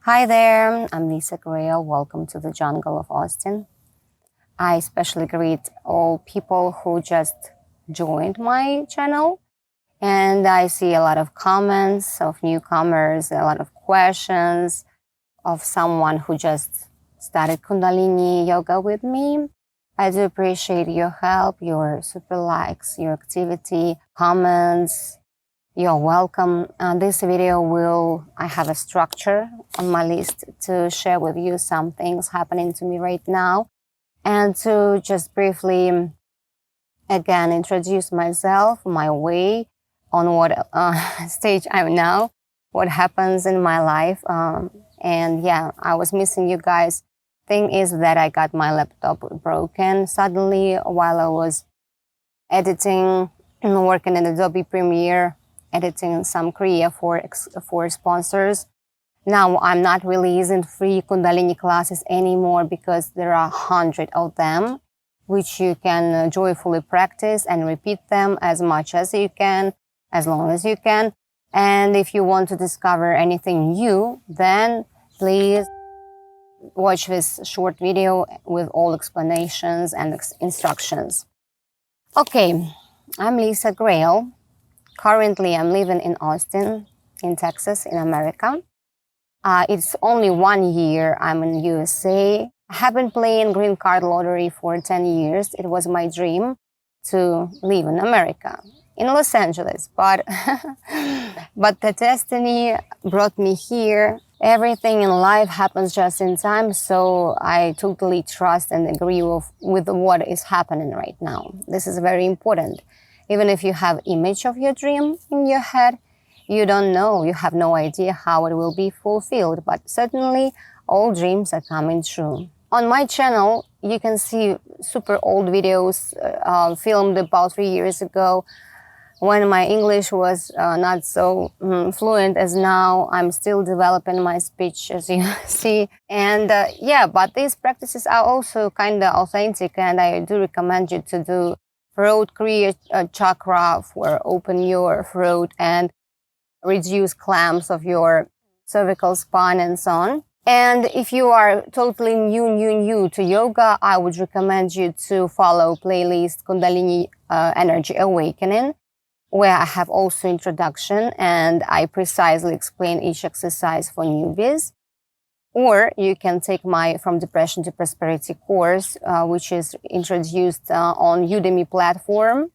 Hi there, I'm Grail. Welcome to the jungle of Austin. I especially greet all people who just joined my channel. And I see a lot of comments of newcomers, a lot of questions of someone who just started Kundalini yoga with me. I do appreciate your help, your super likes, your activity, comments. You're welcome. This video I have a structure on my list to share with you some things happening to me right now and to just briefly, again, introduce myself, my way, on what stage I'm now, what happens in my life. And yeah, I was missing you guys. Thing is that I got my laptop broken suddenly while I was editing and working in Adobe Premiere, editing some Kriya for sponsors. Now I'm not releasing free Kundalini classes anymore because there are 100 of them, which you can joyfully practice and repeat them as much as you can, as long as you can. And if you want to discover anything new, then please watch this short video with all explanations and instructions. Okay, I'm Grail. Currently, I'm living in Austin, in Texas, in America. It's only 1 year I'm in USA. I have been playing green card lottery for 10 years. It was my dream to live in America, in Los Angeles, but the destiny brought me here. Everything in life happens just in time, so I totally trust and agree with what is happening right now. This is very important. Even if you have image of your dream in your head, you don't know, you have no idea how it will be fulfilled, but certainly all dreams are coming true. On my channel, you can see super old videos filmed about 3 years ago when my English was not so fluent as now. I'm still developing my speech, as you see. And yeah, but these practices are also kind of authentic, and I do recommend you to do throat Kriya chakra for open your throat and reduce clamps of your cervical spine and so on. And if you are totally new to yoga, I would recommend you to follow playlist Kundalini Energy Awakening, where I have also introduction and I precisely explain each exercise for newbies. Or you can take my From Depression to Prosperity course, which is introduced on Udemy platform.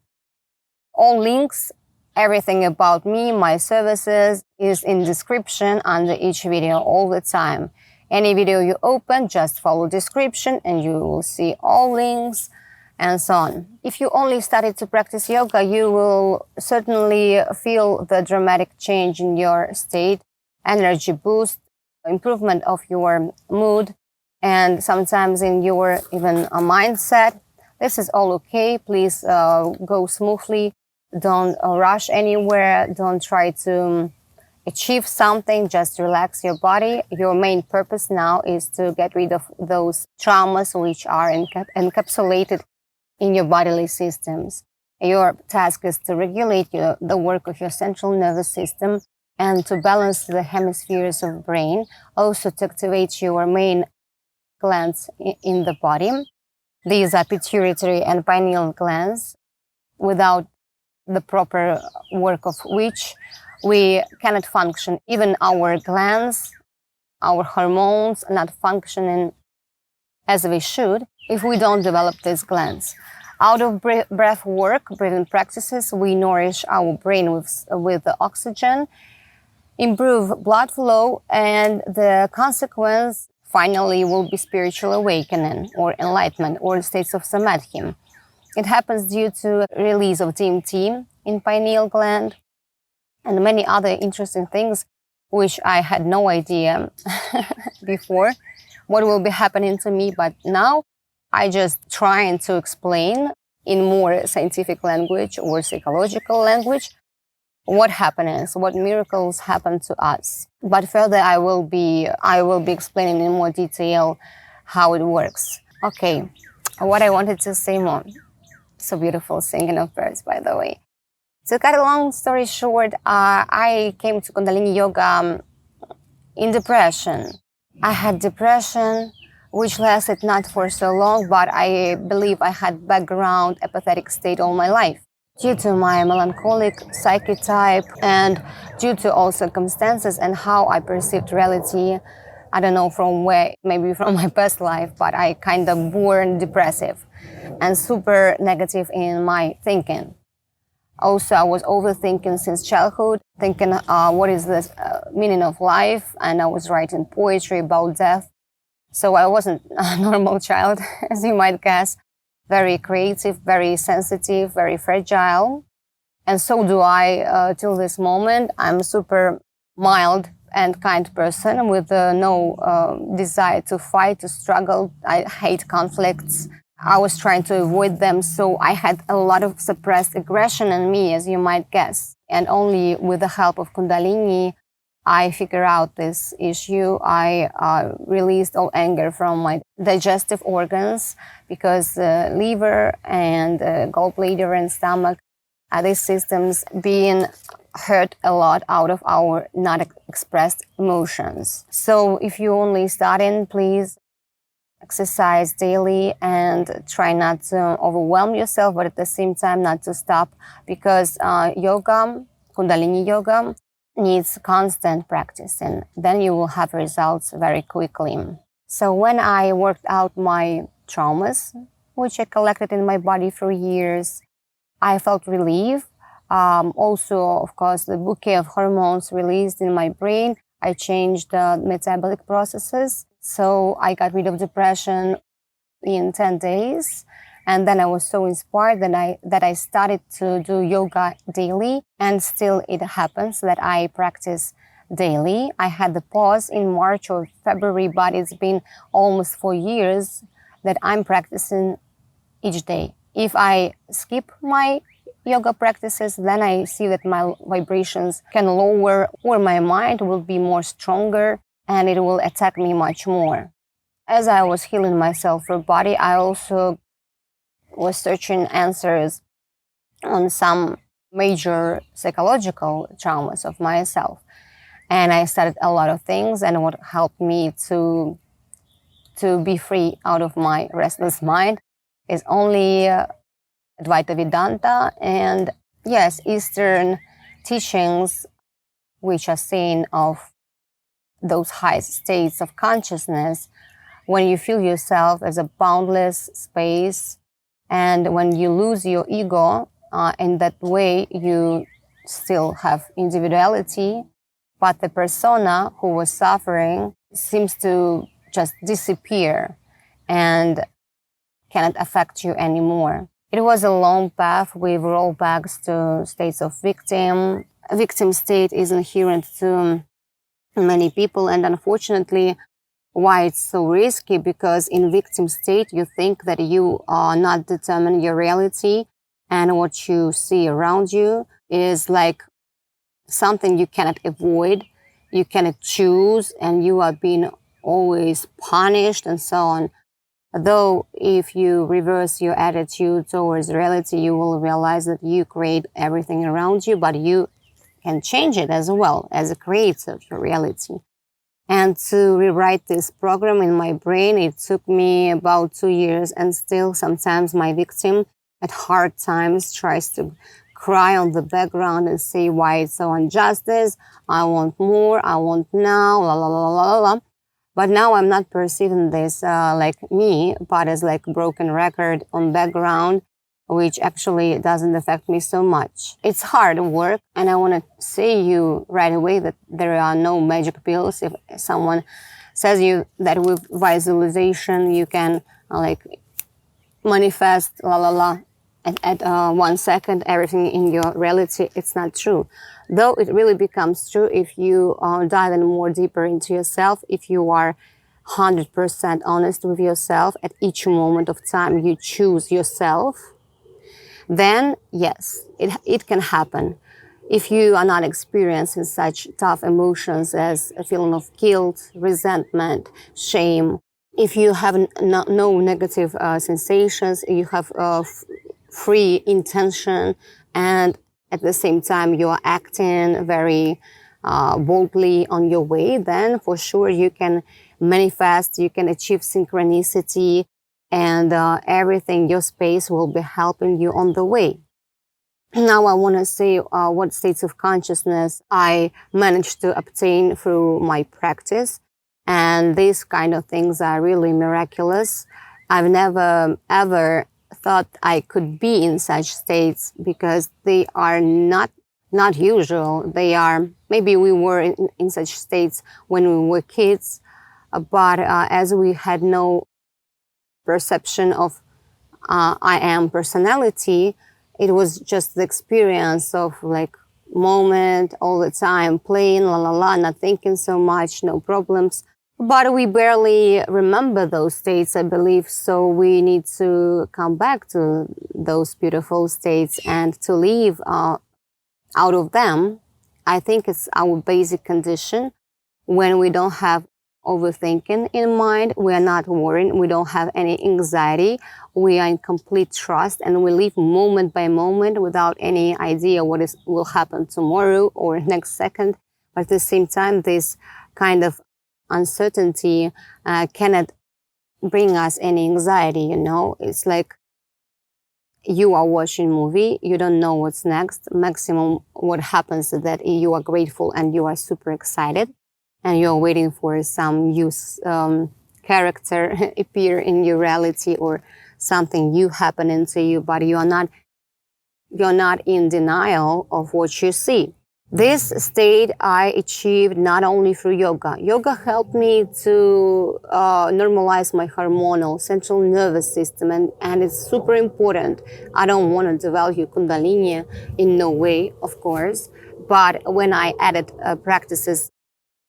All links, everything about me, my services is in description under each video all the time. Any video you open, just follow description and you will see all links and so on. If you only started to practice yoga, you will certainly feel the dramatic change in your state, energy boost, improvement of your mood, and sometimes in your even a mindset. This is all okay. Please go smoothly. Don't rush anywhere. Don't try to achieve something. Just relax your body. Your main purpose now is to get rid of those traumas which are encapsulated in your bodily systems. Your task is to regulate the work of your central nervous system and to balance the hemispheres of brain, also to activate your main glands in the body. These are pituitary and pineal glands, without the proper work of which we cannot function. Even our glands, our hormones are not functioning as we should if we don't develop these glands. Out of breath work, breathing practices, we nourish our brain with the oxygen, improve blood flow, and the consequence finally will be spiritual awakening or enlightenment or states of samadhi. It happens due to release of DMT in pineal gland and many other interesting things which I had no idea before what will be happening to me, but now I just trying to explain in more scientific language or psychological language what happens, what miracles happen to us. But further, I will be explaining in more detail how it works. Okay, what I wanted to say more. So beautiful singing of birds, by the way. To cut a long story short, I came to Kundalini Yoga in depression. I had depression, which lasted not for so long, but I believe I had background apathetic state all my life. Due to my melancholic psyche type and due to all circumstances and how I perceived reality, I don't know from where, maybe from my past life, but I kind of born depressive and super negative in my thinking. Also, I was overthinking since childhood, thinking what is the meaning of life, and I was writing poetry about death. So I wasn't a normal child, as you might guess. Very creative, very sensitive, very fragile. And so do I till this moment. I'm super mild and kind person with no desire to fight, to struggle. I hate conflicts. I was trying to avoid them, so I had a lot of suppressed aggression in me, as you might guess. And only with the help of Kundalini, I figured out this issue. I released all anger from my digestive organs because liver and gallbladder and stomach, these systems being hurt a lot out of our not expressed emotions. So if you only starting, please exercise daily and try not to overwhelm yourself, but at the same time not to stop, because yoga, Kundalini yoga, needs constant practice, and then you will have results very quickly. So when I worked out my traumas, which I collected in my body for years, I felt relief. Also, of course, the bouquet of hormones released in my brain. I changed the metabolic processes. So I got rid of depression in 10 days. And then I was so inspired that I started to do yoga daily. And still it happens that I practice daily. I had the pause in March or February, but it's been almost 4 years that I'm practicing each day. If I skip my yoga practices, then I see that my vibrations can lower, or my mind will be more stronger and it will attack me much more. As I was healing myself for body, I also was searching answers on some major psychological traumas of myself. And I studied a lot of things, and what helped me to be free out of my restless mind is only Advaita Vedanta and, yes, Eastern teachings, which are saying of those high states of consciousness when you feel yourself as a boundless space, and when you lose your ego, in that way you still have individuality, but the persona who was suffering seems to just disappear and cannot affect you anymore. It was a long path with rollbacks to states of victim. A victim state is inherent to many people, and unfortunately, why it's so risky, because in victim state you think that you are not determining your reality, and what you see around you is like something you cannot avoid, you cannot choose, and you are being always punished and so on. Though if you reverse your attitude towards reality, you will realize that you create everything around you, but you can change it as well as a creator of your reality. And to rewrite this program in my brain, it took me about 2 years, and still sometimes my victim at hard times tries to cry on the background and say why it's so injustice, I want more, I want now, la la la la la la. But now I'm not perceiving this like me, but as like broken record on background, which actually doesn't affect me so much. It's hard work, and I want to say you right away that there are no magic pills. If someone says you that with visualization you can like manifest la la la at 1 second everything in your reality, it's not true. Though it really becomes true if you dive in more deeper into yourself, if you are 100% honest with yourself at each moment of time, you choose yourself, then yes, it can happen. If you are not experiencing such tough emotions as a feeling of guilt, resentment, shame, if you have no negative sensations, you have free intention, and at the same time you are acting very boldly on your way, then for sure you can manifest, you can achieve synchronicity, and everything, your space will be helping you on the way. Now I want to say what states of consciousness I managed to obtain through my practice. And these kind of things are really miraculous. I've never ever thought I could be in such states because they are not usual. They are, maybe we were in such states when we were kids, but as we had no perception of I am personality, it was just the experience of like moment all the time, playing, la la la, not thinking so much, no problems. But we barely remember those states, I believe. So we need to come back to those beautiful states and to live out of them. I think it's our basic condition. When we don't have overthinking in mind, we are not worried, we don't have any anxiety, we are in complete trust, and we live moment by moment without any idea what will happen tomorrow or next second. But at the same time, this kind of uncertainty cannot bring us any anxiety, you know. It's like you are watching a movie, you don't know what's next. Maximum what happens is that you are grateful and you are super excited and you're waiting for some new character appear in your reality or something new happening to you, but you're not in denial of what you see. This state I achieved not only through yoga. Yoga helped me to normalize my hormonal central nervous system, and it's super important. I don't want to devalue Kundalini in no way, of course, but when I added practices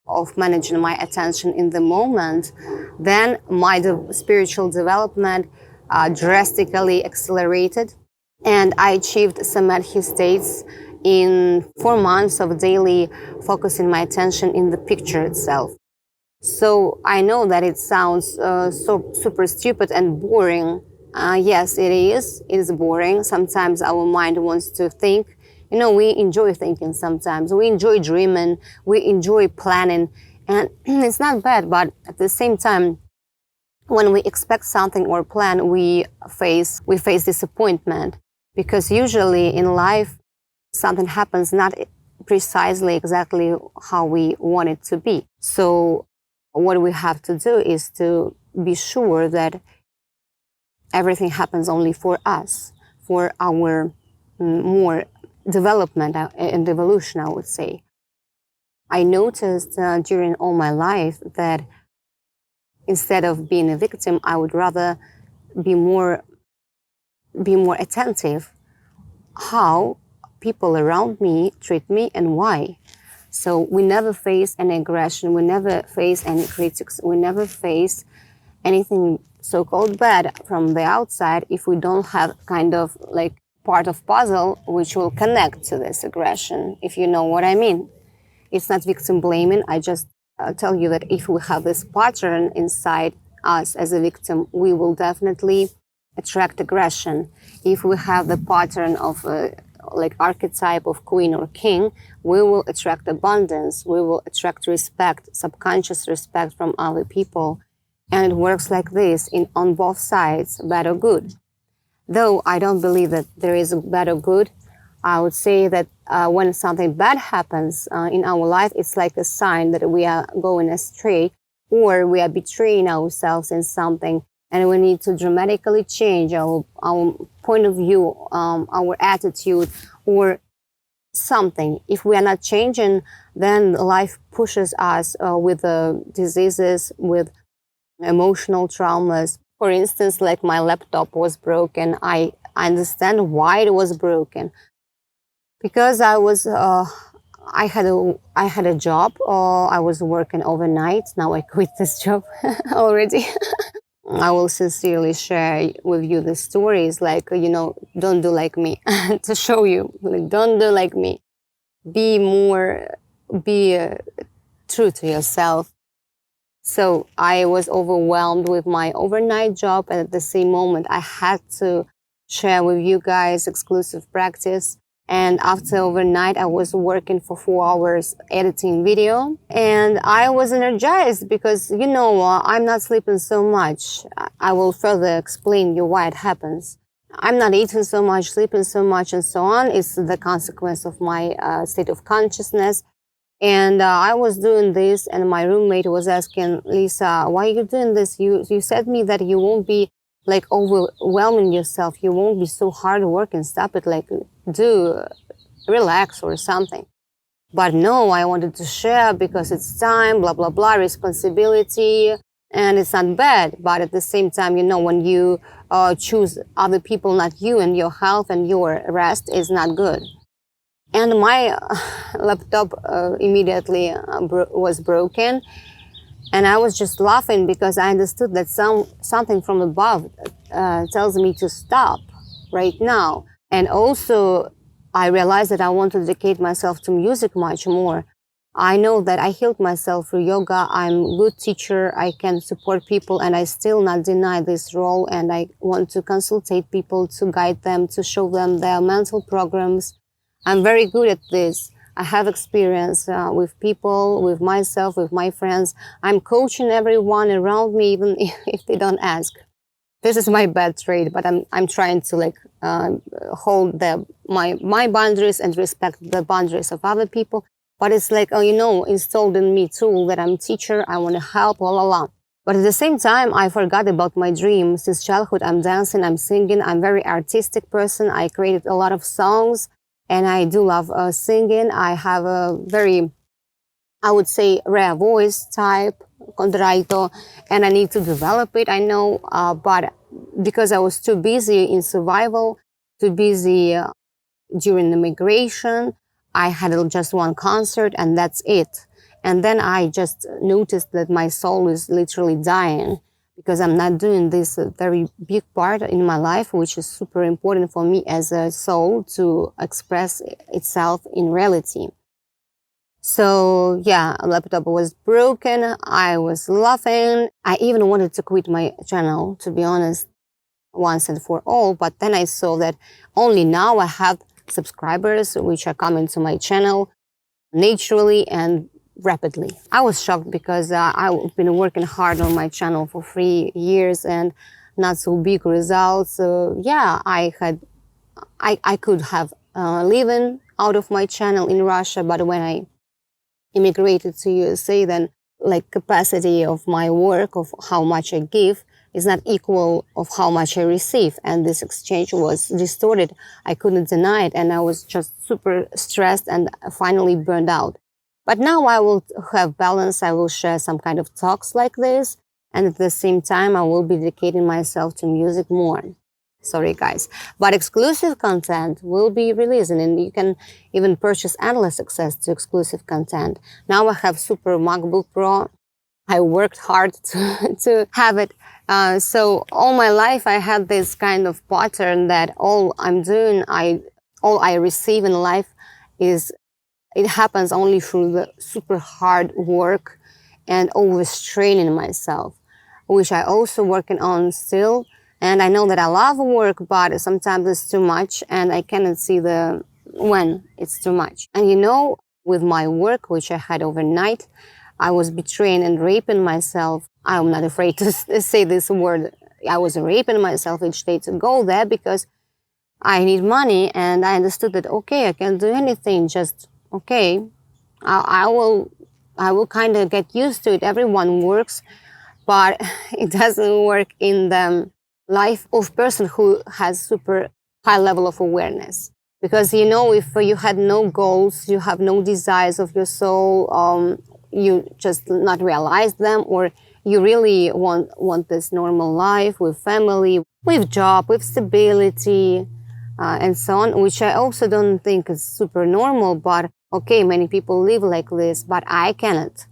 of managing my attention in the moment, then my spiritual development drastically accelerated, and I achieved samadhi states in 4 months of daily focusing my attention in the picture itself. So I know that it sounds so super stupid and boring. Yes, it is. It is boring. Sometimes our mind wants to think. You know, we enjoy thinking sometimes. We enjoy dreaming. We enjoy planning. And it's not bad, but at the same time, when we expect something or plan, we face disappointment. Because usually in life, something happens not precisely exactly how we want it to be. So what we have to do is to be sure that everything happens only for us, for our more development and evolution, I would say. I noticed during all my life that instead of being a victim, I would rather be more attentive how people around me treat me and why. So we never face any aggression, we never face any critics, we never face anything so-called bad from the outside if we don't have kind of like part of puzzle which will connect to this aggression, if you know what I mean. It's not victim blaming. I just tell you that if we have this pattern inside us as a victim, we will definitely attract aggression. If we have the pattern of like archetype of queen or king, we will attract abundance. We will attract respect, subconscious respect from other people. And it works like this on both sides, bad or good. Though I don't believe that there is a bad or good, I would say that when something bad happens in our life, it's like a sign that we are going astray or we are betraying ourselves in something, and we need to dramatically change our point of view, our attitude, or something. If we are not changing, then life pushes us with diseases, with emotional traumas. For instance, like my laptop was broken. I understand why it was broken. Because I had a job. I was working overnight. Now I quit this job already. I will sincerely share with you the stories. Like, you know, don't do like me to show you. Like, don't do like me. Be true to yourself. So I was overwhelmed with my overnight job, and at the same moment, I had to share with you guys exclusive practice. And after overnight, I was working for 4 hours editing video. And I was energized because, I'm not sleeping so much. I will further explain you why it happens. I'm not eating so much, sleeping so much, and so on. It's the consequence of my state of consciousness. And I was doing this, and my roommate was asking, Lisa, why are you doing this? You said me that you won't be like overwhelming yourself. You won't be so hard working. Stop it. Like, do relax or something. But no, I wanted to share because it's time, blah, blah, blah, responsibility. And it's not bad. But at the same time, when you choose other people, not you, and your health and your rest is not good. And my laptop immediately was broken. And I was just laughing because I understood that something from above tells me to stop right now. And also, I realized that I want to dedicate myself to music much more. I know that I healed myself through yoga. I'm a good teacher. I can support people, and I still not deny this role. And I want to consultate people, to guide them, to show them their mental programs. I'm very good at this. I have experience with people, with myself, with my friends. I'm coaching everyone around me, even if they don't ask. This is my bad trait, but I'm trying to hold my boundaries and respect the boundaries of other people. But it's installed in me too that I'm a teacher. I want to help, la la la. But at the same time, I forgot about my dream. Since childhood, I'm dancing, I'm singing. I'm a very artistic person. I created a lot of songs. And I do love singing. I have a very, I would say, rare voice type, contralto, and I need to develop it, I know. But because I was too busy in survival, too busy during the migration, I had just one concert and that's it. And then I just noticed that my soul is literally dying, because I'm not doing this very big part in my life, which is super important for me as a soul to express itself in reality. So yeah, a laptop was broken. I was laughing. I even wanted to quit my channel, to be honest, once and for all. But then I saw that only now I have subscribers which are coming to my channel naturally and rapidly. I was shocked because I've been working hard on my channel for 3 years and not so big results. So yeah, I could have living out of my channel in Russia, but when I immigrated to USA, then capacity of my work, of how much I give, is not equal of how much I receive. And this exchange was distorted. I couldn't deny it. And I was just super stressed and finally burned out. But now I will have balance. I will share some kind of talks like this. And at the same time, I will be dedicating myself to music more. Sorry, guys. But exclusive content will be released, and you can even purchase endless access to exclusive content. Now I have Super MacBook Pro. I worked hard to have it. So all my life I had this kind of pattern that all I'm doing, all I receive in life it happens only through the super hard work and overstraining myself, which I also working on still. And I know that I love work, but sometimes it's too much and I cannot see when it's too much. And with my work, which I had overnight, I was betraying and raping myself. I'm not afraid to say this word. I was raping myself each day to go there because I need money, and I understood that, okay, I can do anything, just, okay, I will kind of get used to it. Everyone works, but it doesn't work in the life of person who has super high level of awareness. Because, if you had no goals, you have no desires of your soul, you just not realize them, or you really want this normal life with family, with job, with stability, and so on, which I also don't think is super normal, but okay, many people live like this, but I cannot.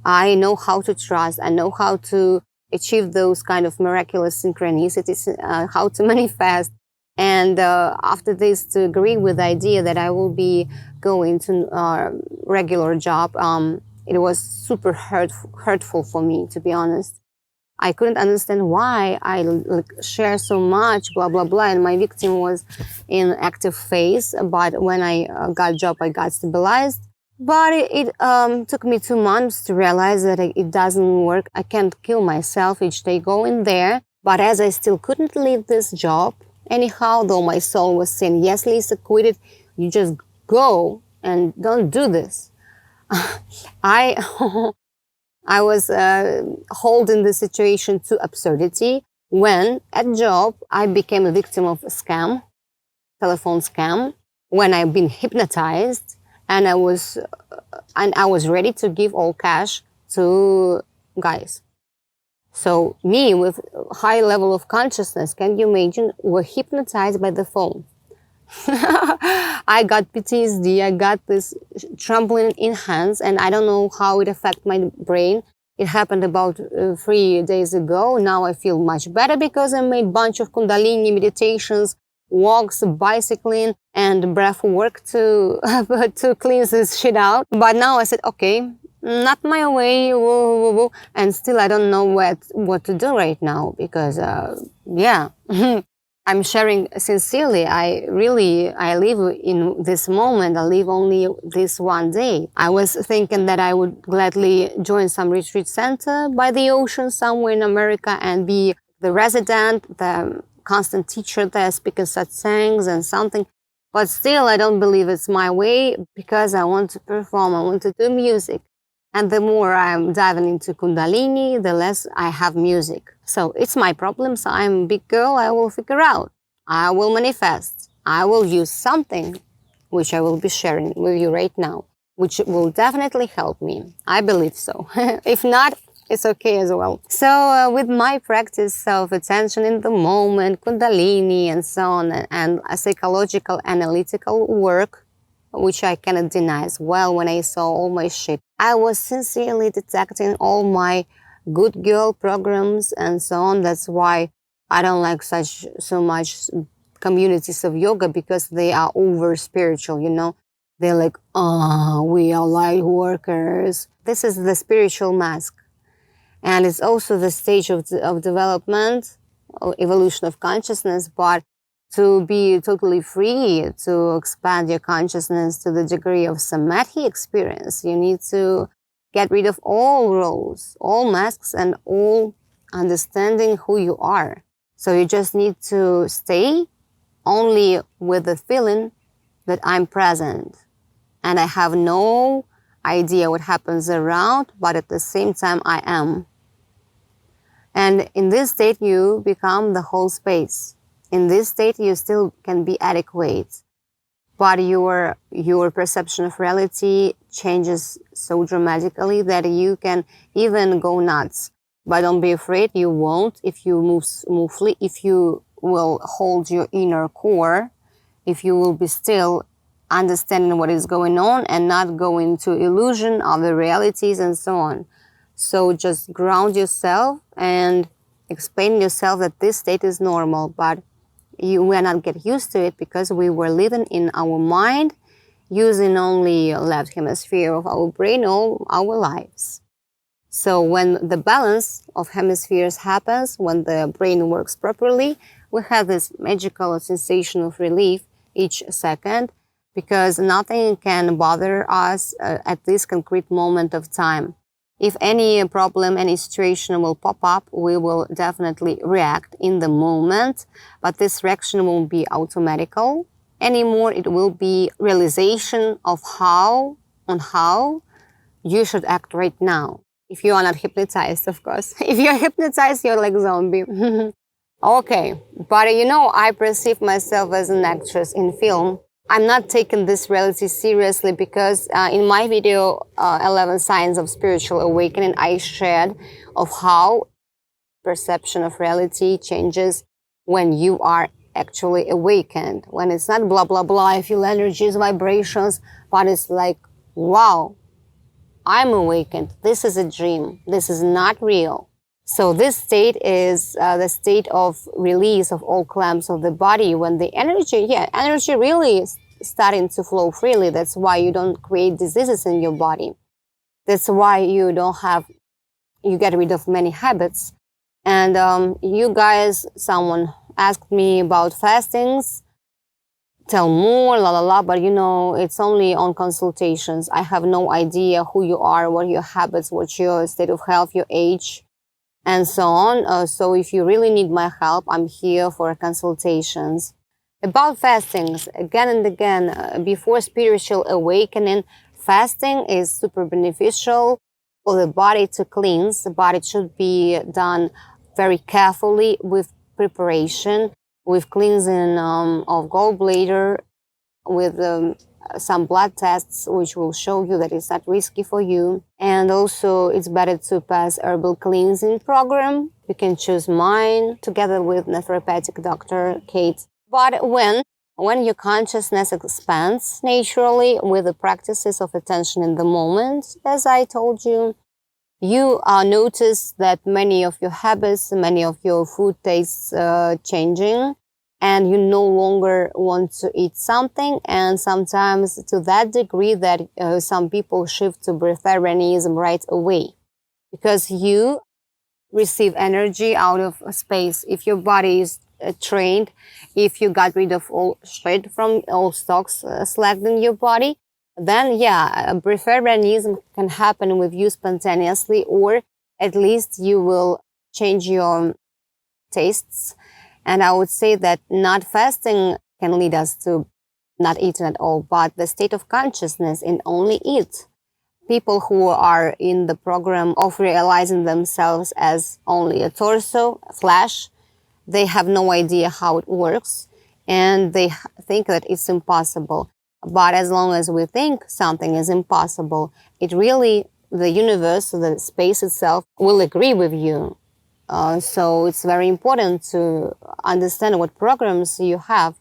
I know how to trust. I know how to achieve those kind of miraculous synchronicities, how to manifest. And after this, to agree with the idea that I will be going to a regular job, it was super hurtful for me, to be honest. I couldn't understand why I share so much, blah, blah, blah. And my victim was in active phase. But when I got a job, I got stabilized. But it took me 2 months to realize that it doesn't work. I can't kill myself each day going there. But as I still couldn't leave this job, anyhow, though my soul was saying, yes, Lisa, quit it. You just go and don't do this. I I was holding the situation to absurdity when at job I became a victim of a scam, telephone scam, when I've been hypnotized and I was ready to give all cash to guys. So me with high level of consciousness, can you imagine, were hypnotized by the phone. I got PTSD, I got this trembling in hands, and I don't know how it affected my brain. It happened about 3 days ago. Now I feel much better because I made a bunch of Kundalini meditations, walks, bicycling, and breath work to, to cleanse this shit out. But now I said, okay, not my way, woo, woo, woo. And still I don't know what to do right now because, yeah. I'm sharing sincerely. I live in this moment. I live only this one day. I was thinking that I would gladly join some retreat center by the ocean somewhere in America and be the resident, the constant teacher there, speaking satsangs and something. But still, I don't believe it's my way because I want to perform. I want to do music. And the more I'm diving into Kundalini, the less I have music. So it's my problem. So I'm a big girl. I will figure out. I will manifest. I will use something which I will be sharing with you right now, which will definitely help me. I believe so. If not, it's okay as well. So with my practice of attention in the moment, Kundalini and so on, and a psychological analytical work, which I cannot deny as well, when I saw all my shit, I was sincerely detecting all my good girl programs and so on. That's why I don't like so much communities of yoga, because they are over spiritual, you know. They're like, oh, we are light workers. This is the spiritual mask. And it's also the stage of development, evolution of consciousness, but to be totally free, to expand your consciousness to the degree of samadhi experience, you need to get rid of all roles, all masks, and all understanding who you are. So you just need to stay only with the feeling that I'm present and I have no idea what happens around, but at the same time I am. And in this state, you become the whole space. In this state, you still can be adequate, but your perception of reality changes so dramatically that you can even go nuts. But don't be afraid, you won't if you move smoothly, if you will hold your inner core, if you will be still understanding what is going on and not go into illusion of the realities and so on. So just ground yourself and explain yourself that this state is normal, but you will not get used to it because we were living in our mind, using only left hemisphere of our brain all our lives. So when the balance of hemispheres happens, when the brain works properly, we have this magical sensation of relief each second, because nothing can bother us at this concrete moment of time. If any problem, any situation will pop up, we will definitely react in the moment, but this reaction won't be automatical anymore. It will be realization of how you should act right now. If you are not hypnotized, of course. If you're hypnotized, you're like zombie. Okay, but you know, I perceive myself as an actress in film. I'm not taking this reality seriously because in my video, 11 Signs of Spiritual Awakening, I shared of how perception of reality changes when you are actually awakened. When it's not blah, blah, blah, I feel energies, vibrations, but it's like, wow, I'm awakened. This is a dream. This is not real. So this state is the state of release of all clamps of the body, when the energy really is starting to flow freely. That's why you don't create diseases in your body. That's why you get rid of many habits, And you guys, someone asked me about fastings, tell more, la la la, but you know, it's only on consultations. I have no idea who you are, what your habits, what your state of health, your age, and so on. So if you really need my help, I'm here for consultations. About fastings, again and again, before spiritual awakening, fasting is super beneficial for the body to cleanse. The body should be done very carefully with preparation, with cleansing of gallbladder, with some blood tests, which will show you that it's not risky for you. And also, it's better to pass herbal cleansing program. You can choose mine together with naturopathic doctor Kate. But when your consciousness expands naturally with the practices of attention in the moment, as I told you, you notice that many of your habits, many of your food tastes changing, and you no longer want to eat something. And sometimes to that degree that some people shift to breatharianism right away, because you receive energy out of space. If your body is trained, if you got rid of all shit from all stocks slacked in your body, then yeah, breatharianism can happen with you spontaneously, or at least you will change your tastes. And I would say that not fasting can lead us to not eating at all, but the state of consciousness in only eat. People who are in the program of realizing themselves as only a torso, a flesh, they have no idea how it works, and they think that it's impossible. But as long as we think something is impossible, it really, the universe, the space itself will agree with you. So it's very important to understand what programs you have,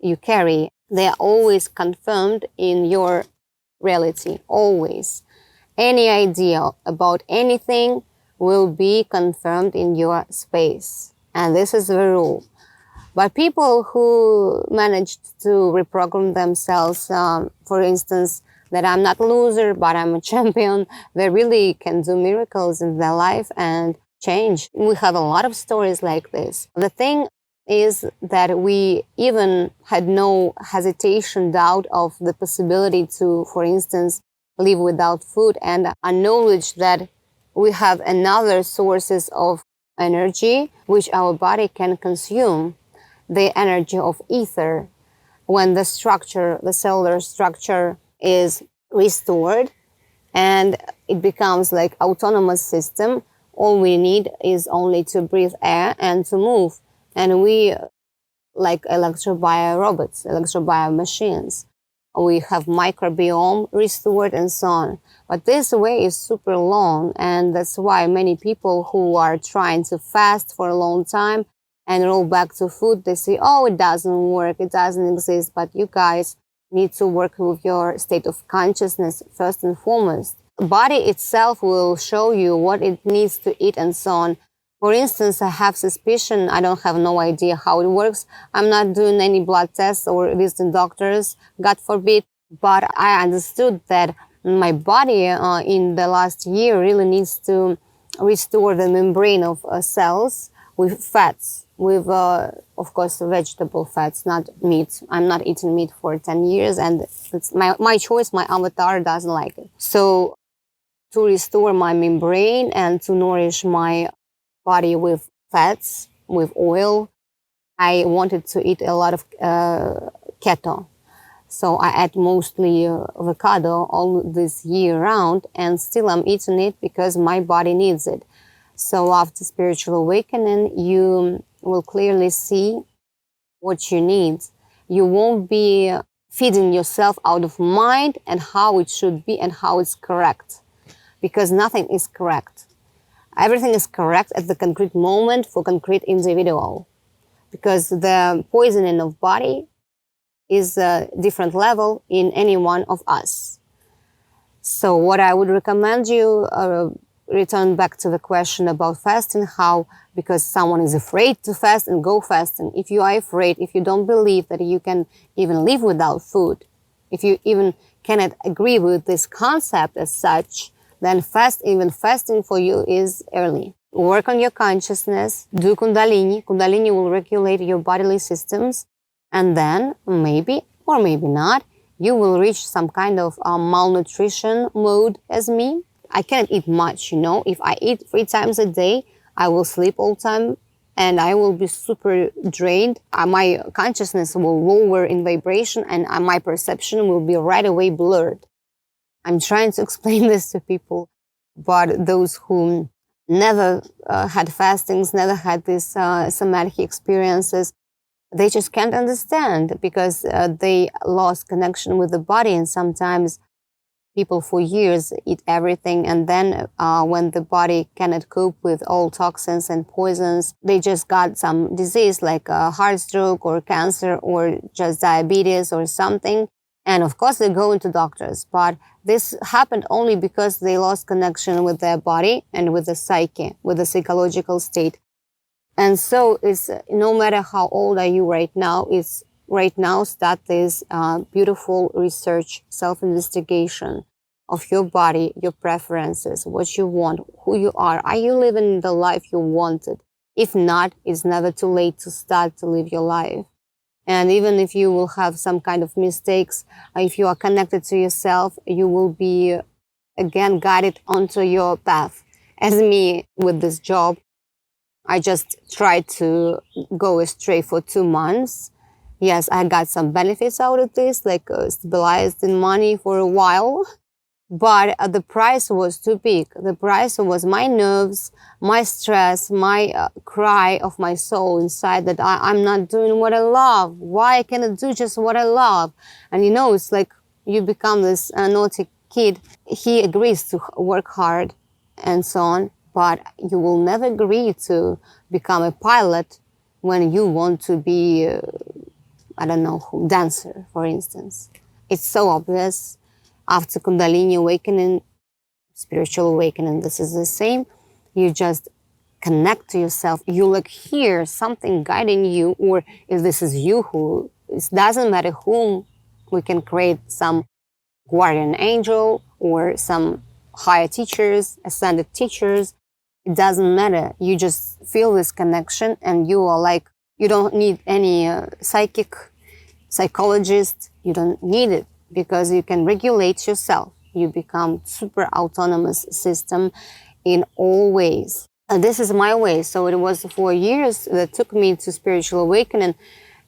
you carry. They are always confirmed in your reality, always. Any idea about anything will be confirmed in your space. And this is the rule. But people who managed to reprogram themselves, for instance, that I'm not a loser, but I'm a champion, they really can do miracles in their life and change. We have a lot of stories like this. The thing is that we even had no hesitation, doubt of the possibility to, for instance, live without food, and acknowledge that we have another sources of energy which our body can consume, the energy of ether. When the structure, the cellular structure is restored and it becomes like autonomous system, all we need is only to breathe air and to move. And we like electrobio robots, electrobio machines. We have microbiome restored and so on. But this way is super long, and that's why many people who are trying to fast for a long time and roll back to food, they say, oh, it doesn't work, it doesn't exist. But you guys need to work with your state of consciousness first and foremost. The body itself will show you what it needs to eat and so on. For instance, I have suspicion, I don't have no idea how it works. I'm not doing any blood tests or visiting doctors, God forbid. But I understood that my body in the last year really needs to restore the membrane of cells with fats, with, of course, vegetable fats, not meat. I'm not eating meat for 10 years, and it's my choice. My avatar doesn't like it. So to restore my membrane and to nourish my body with fats, with oil, I wanted to eat a lot of keto. So I ate mostly avocado all this year round, and still I'm eating it because my body needs it. So after spiritual awakening, you will clearly see what you need. You won't be feeding yourself out of mind and how it should be and how it's correct, because nothing is correct. Everything is correct at the concrete moment for concrete individual, because the poisoning of body is a different level in any one of us. So what I would recommend you, return back to the question about fasting, how, because someone is afraid to fast and go fasting. If you are afraid, if you don't believe that you can even live without food, if you even cannot agree with this concept as such, then fasting for you is early. work on your consciousness, do Kundalini. Kundalini will regulate your bodily systems. And then maybe, or maybe not, you will reach some kind of malnutrition mode as me. I cannot eat much, you know. If I eat 3 times a day, I will sleep all time and I will be super drained. My consciousness will lower in vibration and my perception will be right away blurred. I'm trying to explain this to people, but those who never had fastings, never had these somatic experiences, they just can't understand because they lost connection with the body. And sometimes people for years eat everything, and then when the body cannot cope with all toxins and poisons, they just got some disease like a heart stroke or cancer or just diabetes or something. And of course they go into doctors, but this happened only because they lost connection with their body and with the psyche, with the psychological state. And so it's no matter how old are you right now, it's right now start this beautiful research, self-investigation of your body, your preferences, what you want, who you are. Are you living the life you wanted? If not, it's never too late to start to live your life. And even if you will have some kind of mistakes, if you are connected to yourself, you will be again guided onto your path. As me with this job, I just tried to go astray for 2 months. Yes, I got some benefits out of this, like stabilized in money for a while. But the price was too big. The price was my nerves, my stress, my cry of my soul inside that I'm not doing what I love. Why I cannot do just what I love? And you know, it's like you become this naughty kid. He agrees to work hard and so on, but you will never agree to become a pilot when you want to be, I don't know, dancer, for instance. It's so obvious. After Kundalini awakening, spiritual awakening, this is the same. You just connect to yourself. You like hear something guiding you, or if this is you who, it doesn't matter whom, we can create some guardian angel or some higher teachers, ascended teachers. It doesn't matter. You just feel this connection and you are like, you don't need any psychologist. You don't need it because you can regulate yourself. You become super autonomous system in all ways. And this is my way. So it was 4 years that took me to spiritual awakening.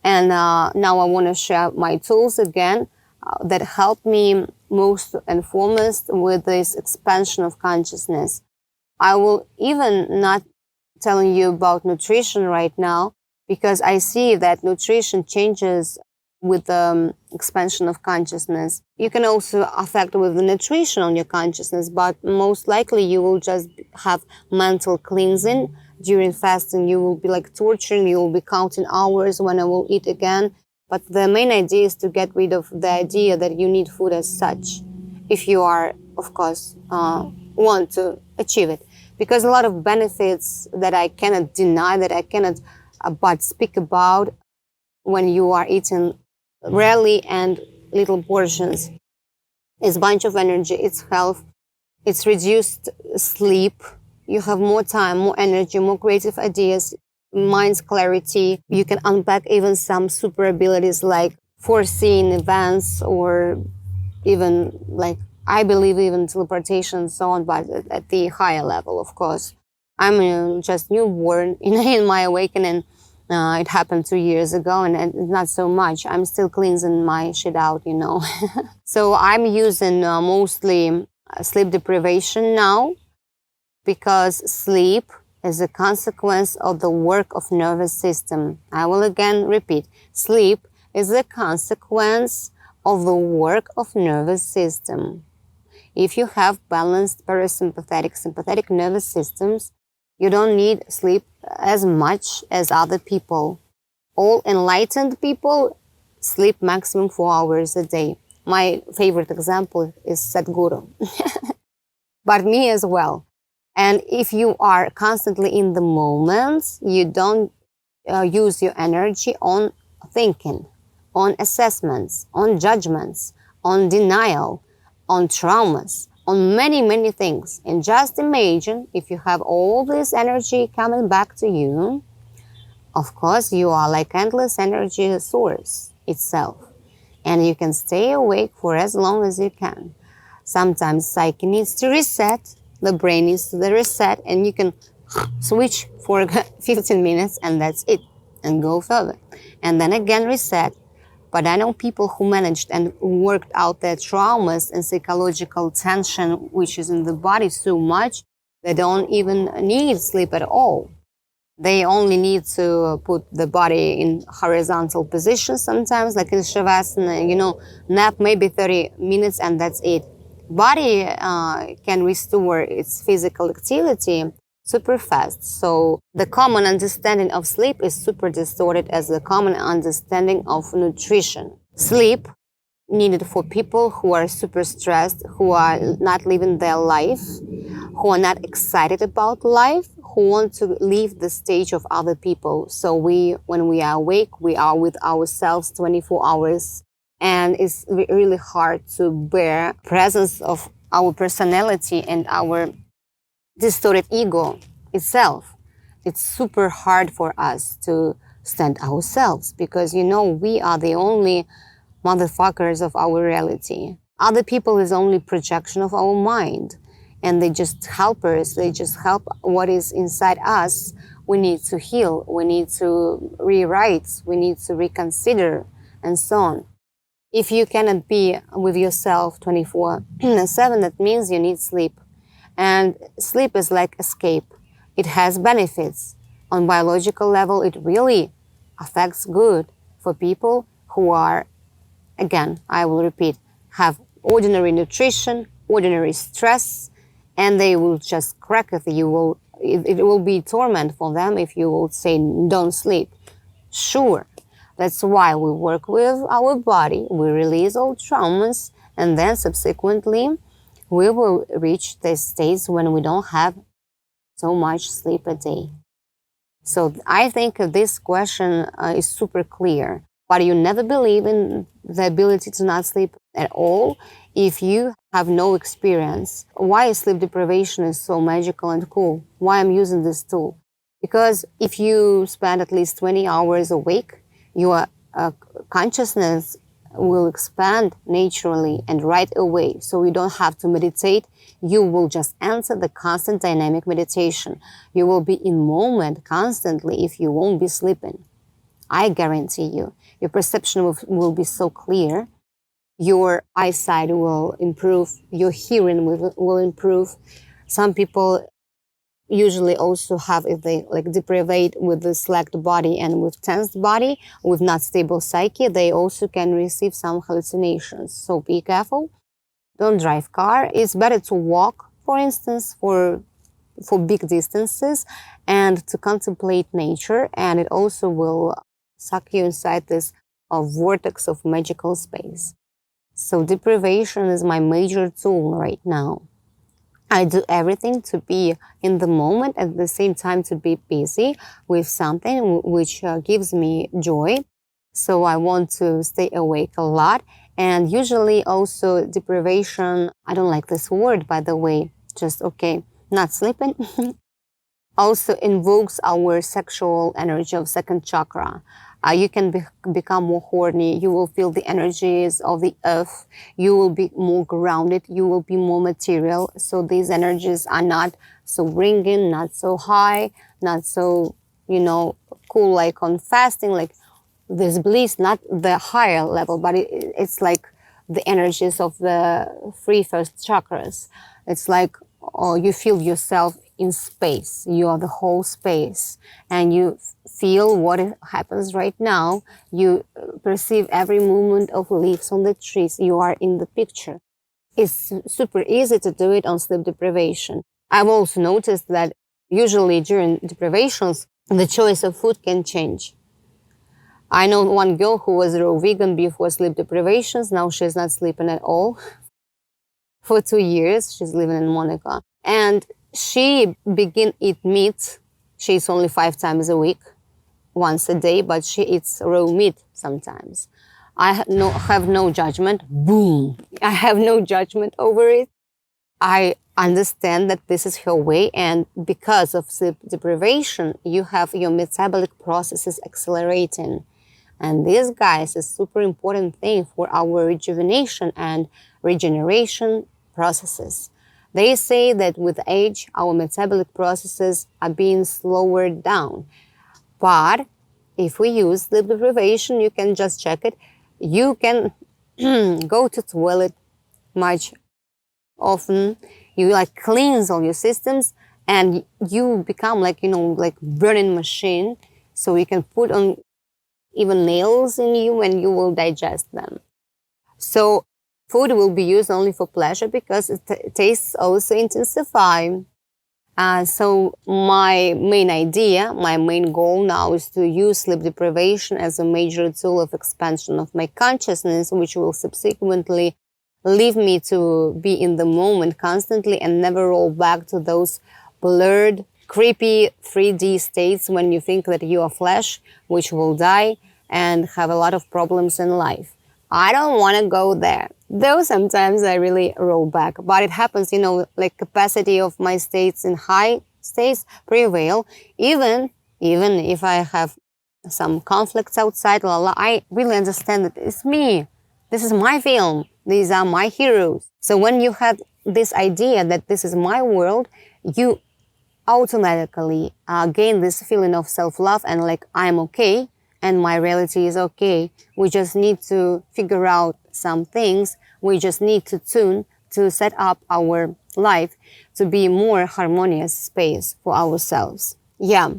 And now I want to share my tools again that help me most and foremost with this expansion of consciousness. I will even not telling you about nutrition right now because I see that nutrition changes with the expansion of consciousness. You can also affect with the nutrition on your consciousness, but most likely you will just have mental cleansing. During fasting, you will be like torturing, you will be counting hours when I will eat again. But the main idea is to get rid of the idea that you need food as such, if you are, of course, want to achieve it. Because a lot of benefits that I cannot deny, that I cannot but speak about when you are eating rarely and little portions. It's a bunch of energy, it's health, it's reduced sleep. You have more time, more energy, more creative ideas, mind's clarity. You can unpack even some super abilities like foreseeing events or even like, I believe even teleportation and so on, but at the higher level, of course. I'm just newborn in my awakening. It happened 2 years ago and not so much. I'm still cleansing my shit out, you know. So I'm using mostly sleep deprivation now because sleep is a consequence of the work of nervous system. I will again repeat, sleep is a consequence of the work of nervous system. If you have balanced parasympathetic, sympathetic nervous systems, you don't need sleep as much as other people. All enlightened people sleep maximum 4 hours a day. My favorite example is Sadhguru, but me as well. And if you are constantly in the moment, you don't use your energy on thinking, on assessments, on judgments, on denial, on traumas, on many, many things. And just imagine if you have all this energy coming back to you, of course, you are like endless energy source itself. And you can stay awake for as long as you can. Sometimes psyche needs to reset, the brain needs to reset, and you can switch for 15 minutes and that's it, and go further. And then again reset. But I know people who managed and worked out their traumas and psychological tension, which is in the body so much, they don't even need sleep at all. They only need to put the body in horizontal position sometimes, like in Shavasana, nap maybe 30 minutes and that's it. Body can restore its physical activity super fast. So the common understanding of sleep is super distorted as the common understanding of nutrition. Sleep needed for people who are super stressed, who are not living their life, who are not excited about life, who want to leave the stage of other people. So when we are awake, we are with ourselves 24 hours. And it's really hard to bear presence of our personality and our distorted ego itself. It's super hard for us to stand ourselves because, we are the only motherfuckers of our reality. Other people is only projection of our mind, and they just help us. They just help what is inside us. We need to heal. We need to rewrite. We need to reconsider, and so on. If you cannot be with yourself 24/7, that means you need sleep. And sleep is like escape. It has benefits. On biological level, it really affects good for people who are, again, I will repeat, have ordinary nutrition, ordinary stress, and they will just crack it. It will be torment for them if you will say, don't sleep. Sure. That's why we work with our body, we release all traumas, and then subsequently, we will reach the states when we don't have so much sleep a day. So I think this question is super clear. But you never believe in the ability to not sleep at all if you have no experience. Why sleep deprivation is so magical and cool? Why I'm using this tool? Because if you spend at least 20 hours awake, your consciousness will expand naturally and right away. So you don't have to meditate. You will just enter the constant dynamic meditation. You will be in moment constantly if you won't be sleeping. I guarantee you. Your perception will be so clear. Your eyesight will improve. Your hearing will improve. Some people usually also have, if they deprivate with the slacked body and with tensed body, with not stable psyche, they also can receive some hallucinations. So be careful. Don't drive car. It's better to walk, for instance, for big distances and to contemplate nature. And it also will suck you inside this vortex of magical space. So deprivation is my major tool right now. I do everything to be in the moment, at the same time to be busy with something which gives me joy. So I want to stay awake a lot. And usually also deprivation, I don't like this word, by the way, just not sleeping, also invokes our sexual energy of second chakra. You can become more horny. You will feel the energies of the earth. You will be more grounded. You will be more material. So these energies are not so ringing, not so high, not so, cool like on fasting, like this bliss, not the higher level, but it's like the energies of the three first chakras. It's like you feel yourself in space. You are the whole space, and you feel what happens right now. You perceive every movement of leaves on the trees. You are in the picture. It's super easy to do it on sleep deprivation. I've also noticed that usually during deprivations, the choice of food can change. I know one girl who was raw vegan before sleep deprivations. Now she's not sleeping at all. For 2 years, she's living in Monaco. And she began eat meat. She eats only 5 times a week, once a day, but she eats raw meat sometimes. I have no judgment. Boom. I have no judgment over it. I understand that this is her way, and because of sleep deprivation, you have your metabolic processes accelerating. And this, guys, is super important thing for our rejuvenation and regeneration processes. They say that with age, our metabolic processes are being slower down. But if we use sleep deprivation, you can just check it. You can go to toilet much often. You like cleanse all your systems, and you become like, like burning machine. So you can put on even nails in you and you will digest them. So food will be used only for pleasure because tastes also intensify. So my main idea, my main goal now is to use sleep deprivation as a major tool of expansion of my consciousness, which will subsequently leave me to be in the moment constantly and never roll back to those blurred, creepy 3D states when you think that you are flesh, which will die and have a lot of problems in life. I don't want to go there. Though sometimes I really roll back, but it happens, like capacity of my states in high states prevail. Even if I have some conflicts outside, I really understand that it's me. This is my film. These are my heroes. So when you have this idea that this is my world, you automatically gain this feeling of self-love and like I'm okay and my reality is okay. We just need to figure out some things. We just need to tune to set up our life to be more harmonious space for ourselves. Yeah,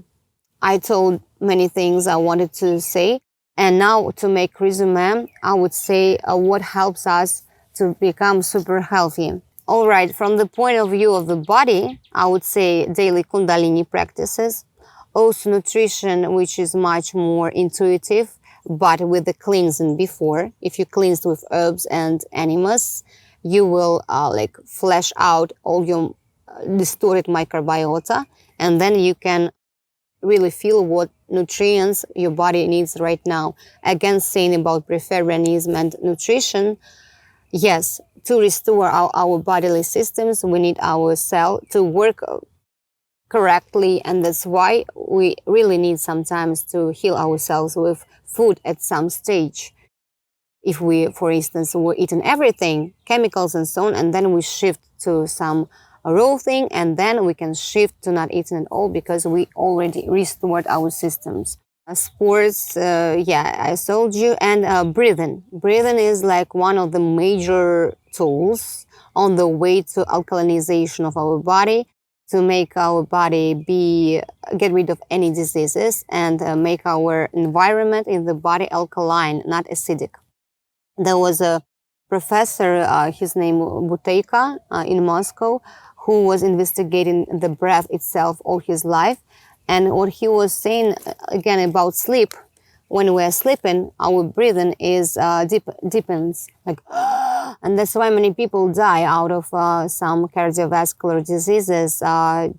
I told many things I wanted to say. And now to make resume, I would say what helps us to become super healthy. All right, from the point of view of the body, I would say daily Kundalini practices. Also nutrition, which is much more intuitive, but with the cleansing before. If you cleanse with herbs and enemas, you will like flesh out all your distorted microbiota, and then you can really feel what nutrients your body needs right now. Again, saying about preferentialism and nutrition, yes, to restore our bodily systems, we need our cell to work correctly, and that's why we really need sometimes to heal ourselves with food at some stage. If we, for instance, were eating everything, chemicals and so on, and then we shift to some raw thing, and then we can shift to not eating at all because we already restored our systems. Sports, yeah, I told you, and breathing. Breathing is like one of the major tools on the way to alkalinization of our body, to make our body get rid of any diseases and make our environment in the body alkaline, not acidic. There was a professor, his name Buteika, in Moscow, who was investigating the breath itself all his life. And what he was saying again about sleep, when we're sleeping, our breathing is deepens, like, and that's why many people die out of some cardiovascular diseases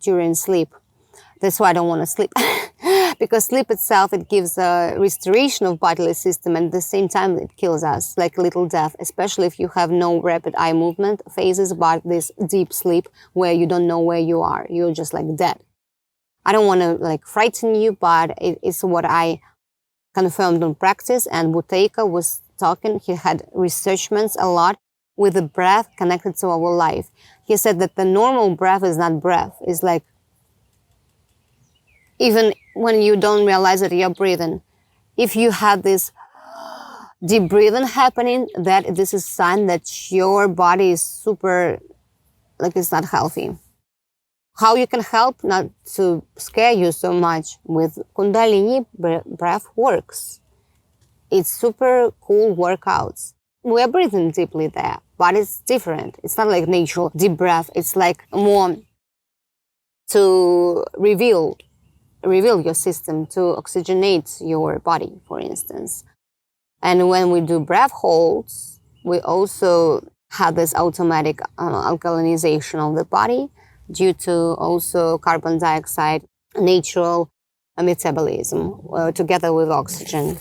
during sleep. That's why I don't want to sleep. Because sleep itself, it gives a restoration of bodily system, and at the same time it kills us, like little death, especially if you have no rapid eye movement phases, but this deep sleep where you don't know where you are. You're just like dead. I don't want to like frighten you, but it's what I confirmed on practice. And Buteika was talking, he had researchments a lot with the breath connected to our life. He said that the normal breath is not breath. It's like, even when you don't realize that you're breathing, if you have this deep breathing happening, that this is a sign that your body is super, like it's not healthy. How you can help not to scare you so much with Kundalini breath works. It's super cool workouts. We're breathing deeply there, but it's different. It's not like natural deep breath. It's like more to reveal your system, to oxygenate your body, for instance. And when we do breath holds, we also have this automatic alkalinization of the body due to also carbon dioxide natural metabolism together with oxygen.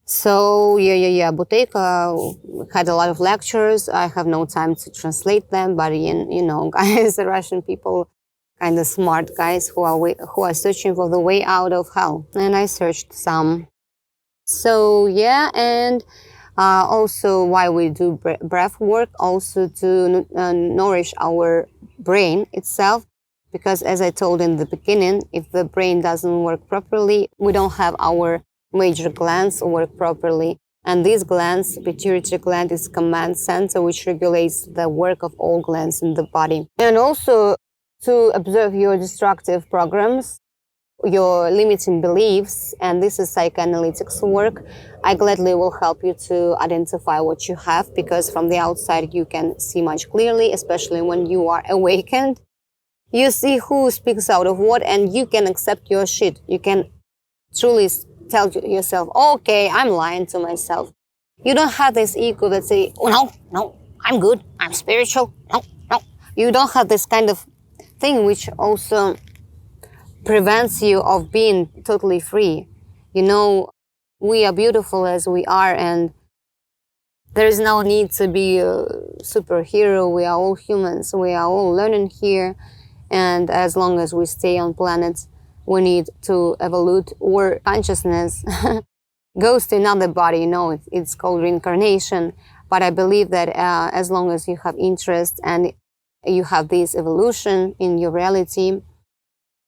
So yeah. Buteyko had a lot of lectures. I have no time to translate them, but guys, the Russian people, kind of smart guys who are searching for the way out of hell. And I searched some. So yeah, and also why we do breath work, also to nourish our brain itself. Because as I told in the beginning, if the brain doesn't work properly, we don't have our major glands work properly. And these glands, pituitary gland is command center, which regulates the work of all glands in the body. And also to observe your destructive programs, your limiting beliefs, and this is psychoanalytics work. I gladly will help you to identify what you have, because from the outside you can see much clearly, especially when you are awakened. You see who speaks out of what, and you can accept your shit. You can truly tell yourself, okay, I'm lying to myself. You don't have this ego that say, oh no, I'm good, I'm spiritual, no. You don't have this kind of thing, which also prevents you of being totally free. We are beautiful as we are, and there is no need to be a superhero. We are all humans. We are all learning here, and as long as we stay on planet, we need to evolve, or consciousness goes to another body. It's called reincarnation. But I believe that as long as you have interest and you have this evolution in your reality,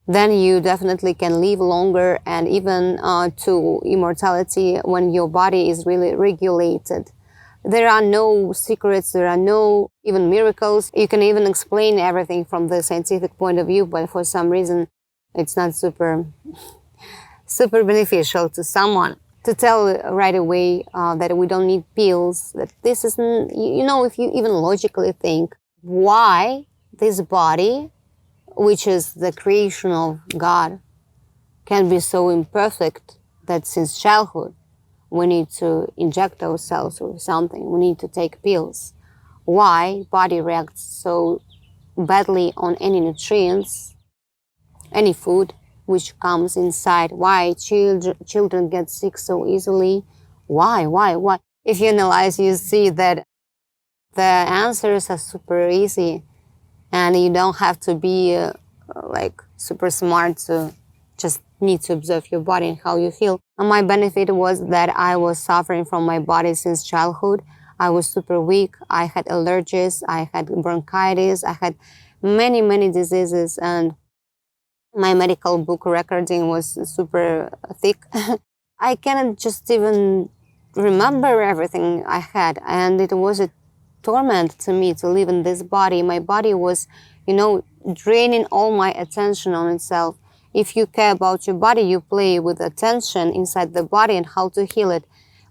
then you definitely can live longer, and even to immortality when your body is really regulated. There are no secrets, there are no even miracles. You can even explain everything from the scientific point of view, but for some reason it's not super beneficial to someone. To tell right away that we don't need pills, that this isn't, if you even logically think, why this body, which is the creation of God, can be so imperfect that since childhood we need to inject ourselves with something, we need to take pills. Why body reacts so badly on any nutrients, any food which comes inside? Why children get sick so easily? Why? If you analyze, you see that the answers are super easy, and you don't have to be like super smart to just need to observe your body and how you feel. And my benefit was that I was suffering from my body since childhood. I was super weak. I had allergies. I had bronchitis. I had many diseases, and my medical book recording was super thick. I cannot just even remember everything I had, and it was a torment to me to live in this body. My body was, draining all my attention on itself. If you care about your body, you play with attention inside the body and how to heal it.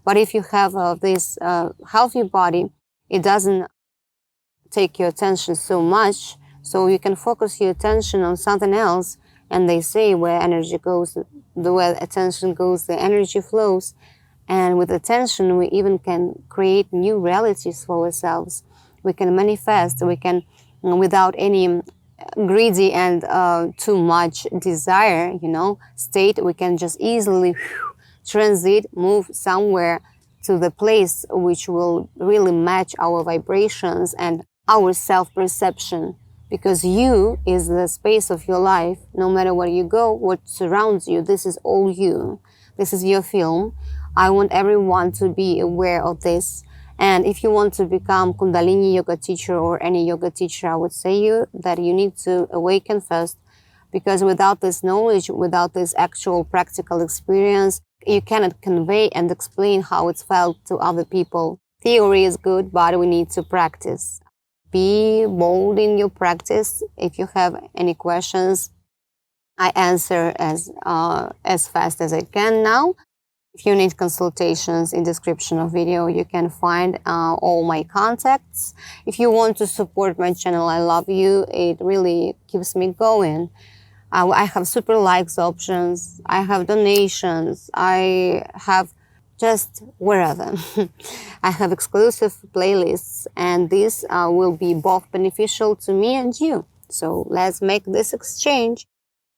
But if you have this healthy body, it doesn't take your attention so much, so you can focus your attention on something else. And they say where energy goes, where attention goes, the energy flows. And with attention, we even can create new realities for ourselves. We can manifest, we can, without any greedy and too much desire, state, we can just easily transit, move somewhere to the place which will really match our vibrations and our self-perception. Because you is the space of your life. No matter where you go, what surrounds you, this is all you. This is your film. I want everyone to be aware of this. And if you want to become Kundalini yoga teacher or any yoga teacher, I would say that you need to awaken first. Because without this knowledge, without this actual practical experience, you cannot convey and explain how it's felt to other people. Theory is good, but we need to practice. Be bold in your practice. If you have any questions, I answer as fast as I can now. If you need consultations, in description of video, you can find all my contacts. If you want to support my channel, I love you. It really keeps me going. I have super likes options. I have donations. I have just wherever. I have exclusive playlists, and this will be both beneficial to me and you. So let's make this exchange,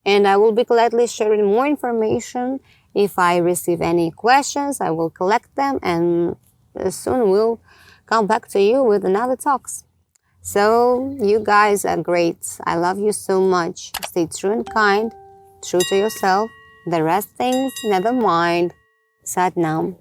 and I will be gladly sharing more information If I receive any questions, I will collect them, and soon we'll come back to you with another talks. So you guys are great. I love you so much. Stay true and kind, true to yourself. The rest things, never mind. Sad now.